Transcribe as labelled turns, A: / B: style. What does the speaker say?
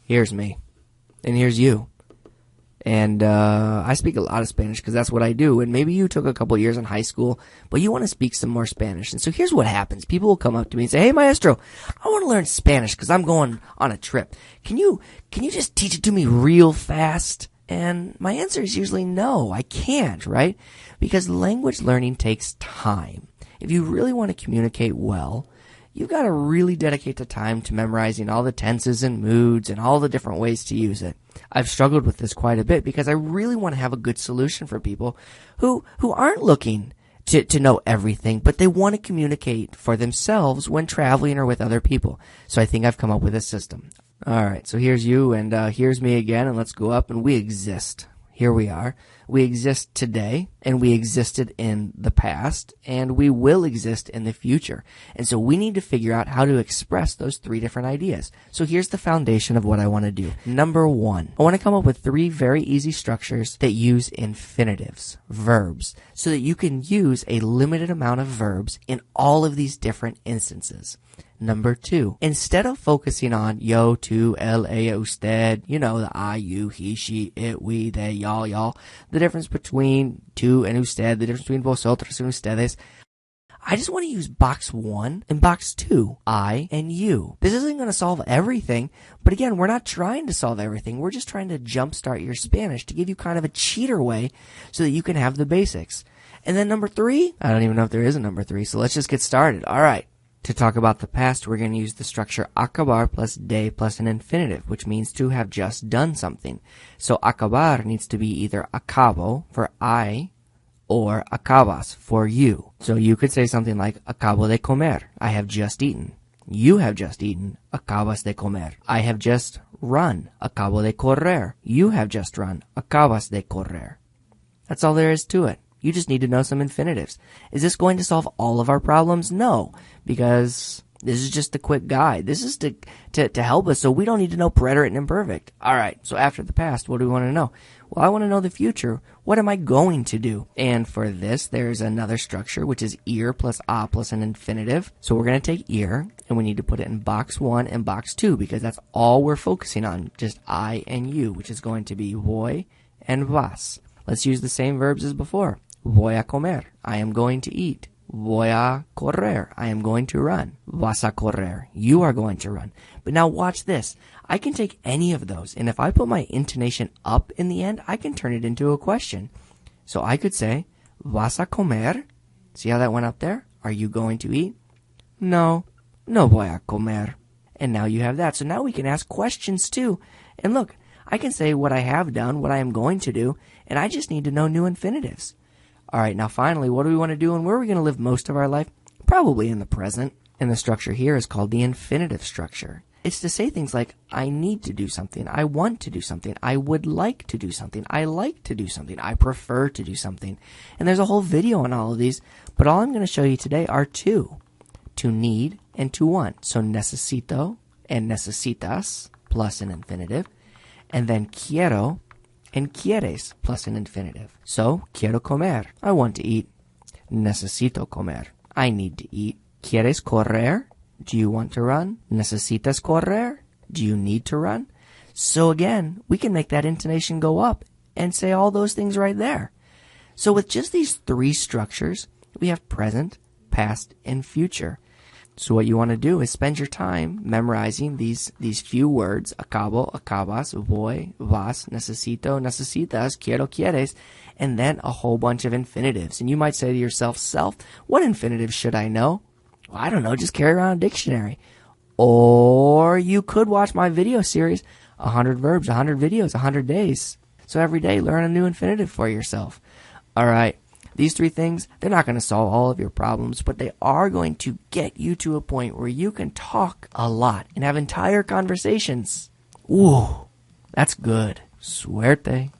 A: Here's me. And here's you. And I speak a lot of Spanish because that's what I do. And maybe you took a couple years in high school, but you want to speak some more Spanish. And so here's what happens. People will come up to me and say, "Hey, maestro, I want to learn Spanish because I'm going on a trip. Can you just teach it to me real fast?" And my answer is usually no, I can't, right? Because language learning takes time. If you really want to communicate well, you've got to really dedicate the time to memorizing all the tenses and moods and all the different ways to use it. I've struggled with this quite a bit because I really want to have a good solution for people who aren't looking to know everything, but they want to communicate for themselves when traveling or with other people. So I think I've come up with a system. All right, so here's you and here's me again, and let's go up and we exist. Here we are. We exist today, and we existed in the past, and we will exist in the future. And so we need to figure out how to express those three different ideas. So here's the foundation of what I want to do. Number one, I want to come up with three very easy structures that use infinitives, verbs, so that you can use a limited amount of verbs in all of these different instances. Number two, instead of focusing on yo, tú, él, ella, usted, the I, you, he, she, it, we, they, y'all, the difference between tú and usted, the difference between vosotros and ustedes, I just want to use box 1 and box 2, I and you. This isn't going to solve everything, but again, we're not trying to solve everything. We're just trying to jumpstart your Spanish to give you kind of a cheater way so that you can have the basics. And then number 3, I don't even know if there is a number 3, so let's just get started. All right. To talk about the past, we're going to use the structure acabar plus de plus an infinitive, which means to have just done something. So acabar needs to be either acabo for I or acabas for you. So you could say something like acabo de comer, I have just eaten. You have just eaten, acabas de comer. I have just run, acabo de correr. You have just run, acabas de correr. That's all there is to it. You just need to know some infinitives. Is this going to solve all of our problems? No, because this is just a quick guide. This is to help us, so we don't need to know preterit and imperfect. All right, so after the past, what do we want to know? Well, I want to know the future. What am I going to do? And for this, there's another structure, which is ir plus a plus an infinitive. So we're going to take ir, and we need to put it in box 1 and box 2, because that's all we're focusing on, just I and you, which is going to be voy and vas. Let's use the same verbs as before. Voy a comer, I am going to eat. Voy a correr, I am going to run. Vas a correr, you are going to run. But now watch this. I can take any of those, and if I put my intonation up in the end, I can turn it into a question. So I could say, vas a comer? See how that went up there? Are you going to eat? No, no voy a comer. And now you have that. So now we can ask questions too. And look, I can say what I have done, what I am going to do, and I just need to know new infinitives. All right, now finally, what do we want to do and where are we going to live most of our life? Probably in the present. And the structure here is called the infinitive structure. It's to say things like, I need to do something, I want to do something, I would like to do something, I like to do something, I prefer to do something. And there's a whole video on all of these, but all I'm going to show you today are two. To need and to want. So necesito and necesitas plus an infinitive. And then quiero and quieres plus an infinitive. So, quiero comer, I want to eat. Necesito comer, I need to eat. ¿Quieres correr? Do you want to run? ¿Necesitas correr? Do you need to run? So again, we can make that intonation go up and say all those things right there. So with just these 3 structures, we have present, past, and future. So what you want to do is spend your time memorizing these few words, acabo, acabas, voy, vas, necesito, necesitas, quiero, quieres, and then a whole bunch of infinitives. And you might say to yourself, what infinitives should I know? Well, I don't know, just carry around a dictionary. Or you could watch my video series, 100 verbs, 100 videos, 100 days. So every day, learn a new infinitive for yourself. All right. These 3 things, they're not going to solve all of your problems, but they are going to get you to a point where you can talk a lot and have entire conversations. Ooh, that's good. Suerte.